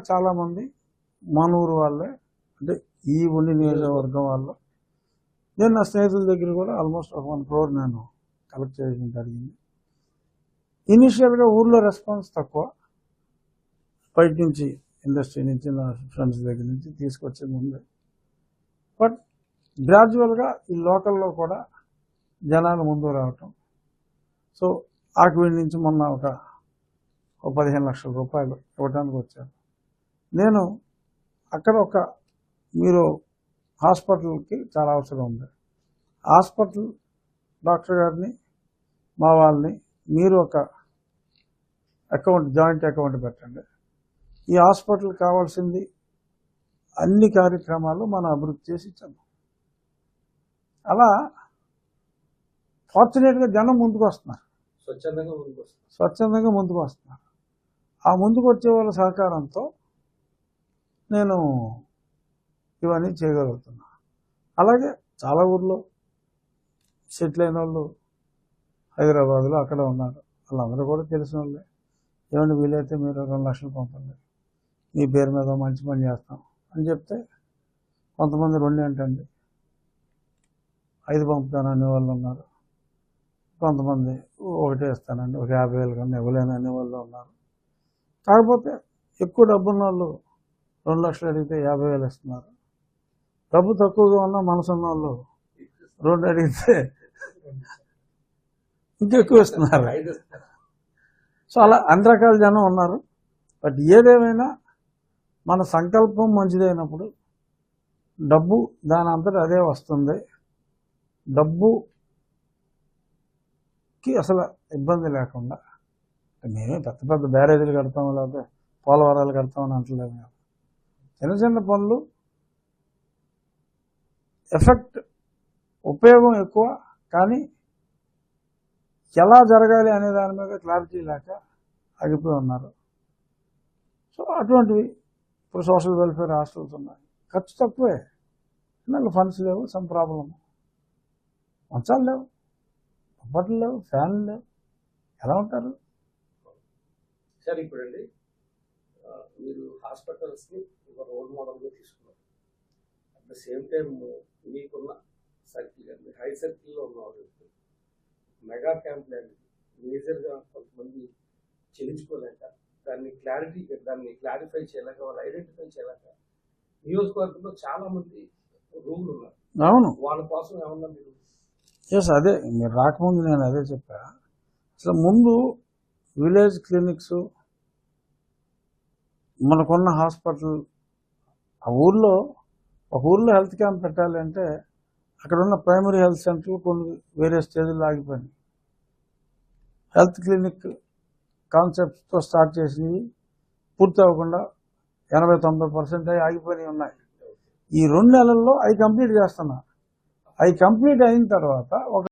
చాలామంది మనూరు వాళ్ళే, అంటే ఈ ఉండి నియోజకవర్గం వాళ్ళు. నేను నా స్నేహితుల దగ్గర కూడా ఆల్మోస్ట్ ఒక 1 crore నేను కలెక్ట్ చేయడం జరిగింది. ఇనిషియల్గా ఊర్లో రెస్పాన్స్ తక్కువ, బయట నుంచి ఇండస్ట్రీ నుంచి నా ఫ్రెండ్స్ దగ్గర నుంచి తీసుకొచ్చే ముందే. బట్ గ్రాడ్యువల్గా ఈ లోకల్లో కూడా జనాలు ముందు రావటం. సో ఆకివీడి నుంచి మొన్న ఒక 15 లక్షల రూపాయలు ఇవ్వడానికి వచ్చారు. నేను అక్కడ మీరు హాస్పిటల్కి చాలా అవసరం ఉంది. హాస్పిటల్ డాక్టర్ గారిని, మా వాళ్ళని మీరు ఒక అకౌంట్, జాయింట్ అకౌంట్ పెట్టండి. ఈ హాస్పిటల్ కావాల్సింది అన్ని కార్యక్రమాలు మనం అభివృద్ధి చేసి ఇచ్చాము. అలా ఫార్చునేట్గా జనం ముందుకు వస్తున్నారు, స్వచ్ఛందంగా ముందుకు వస్తున్నారు. ఆ ముందుకు వచ్చే వాళ్ళ సహకారంతో నేను ఇవన్నీ చేయగలుగుతున్నా. అలాగే చాలా ఊర్లో సెటిల్ అయిన వాళ్ళు హైదరాబాద్లో అక్కడ ఉన్నారు. వాళ్ళందరూ కూడా తెలిసిన వాళ్ళే. ఏమంటే వీలైతే మీరు 2 లక్షలు పంపండి, మీ పేరు మీద మంచి పని చేస్తాం అని చెప్తే కొంతమంది 2 ఏంటండి 5 పంపుతాను అనే వాళ్ళు ఉన్నారు. కొంతమంది 1 ఇస్తానండి, ఒక 50,000 కన్నా ఇవ్వలేను అనే వాళ్ళు ఉన్నారు. కాకపోతే ఎక్కువ డబ్బున్న వాళ్ళు 2 లక్షలు అడిగితే 50,000 ఇస్తున్నారు. డబ్బు తక్కువగా ఉన్న మనసు ఉన్న వాళ్ళు 2 అడిగితే ఇంకెక్కువ ఇస్తున్నారు. సో అలా అన్ని రకాల జనం ఉన్నారు. బట్ ఏదేమైనా మన సంకల్పం మంచిదైనప్పుడు డబ్బు దాని అంతటా అదే వస్తుంది. డబ్బుకి అసలు ఇబ్బంది లేకుండా, మేమే పెద్ద పెద్ద బ్యారేజీలు కడతాము, లేకపోతే పోలవరాలు కడతామని అంటలేదు. చిన్న చిన్న పనులు ఎఫెక్ట్, ఉపయోగం ఎక్కువ, కానీ ఎలా జరగాలి అనే దాని మీద క్లారిటీ లేక ఆగిపోయి ఉన్నారు. సో అటువంటివి ఇప్పుడు సోషల్ వెల్ఫేర్ హాస్టల్స్ ఉన్నాయి, ఖర్చు తక్కువే, నాకు ఫండ్స్ లేవు, సమ్ ప్రాబ్లం, మంచాలు లేవు, దుప్పట్లు లేవు, ఫ్యాన్లు లేవు, ఎలా ఉంటారు సార్? ఇప్పుడండి మీరు హాస్పిటల్స్ని ఒక రోల్ మోడల్గా తీసుకున్నారు. అట్ ద సేమ్ టైం మీకున్న సర్కిల్, హై సర్కిల్లో ఉన్నవారు మెగా క్యాంప్ లాంటి మేజర్గా కొంతమంది చెల్లించుకోలేక దాన్ని క్లారిఫై చేయలేక, వాళ్ళు ఐడెంటిఫై చేయలేక నియోజకవర్గంలో చాలా మంది రూమ్లు ఉన్నారు. అవును, వాళ్ళ కోసం ఏమన్నా మీరు? ఎస్, అదే మీరు రాకముందు నేను అదే చెప్పా. అసలు ముందు విలేజ్ క్లినిక్స్, మనకున్న హాస్పిటల్, ఒక ఊర్లో హెల్త్ క్యాంప్ పెట్టాలి అంటే అక్కడ ఉన్న ప్రైమరీ హెల్త్ సెంటర్లు కొన్ని వేరే స్టేజ్లో ఆగిపోయినాయి. హెల్త్ క్లినిక్ కాన్సెప్ట్తో స్టార్ట్ చేసినవి పూర్తి అవ్వకుండా 80-90% ఆగిపోయినవి ఉన్నాయి. ఈ 2 నెలల్లో అవి కంప్లీట్ చేస్తున్నా. అవి కంప్లీట్ అయిన తర్వాత ఒక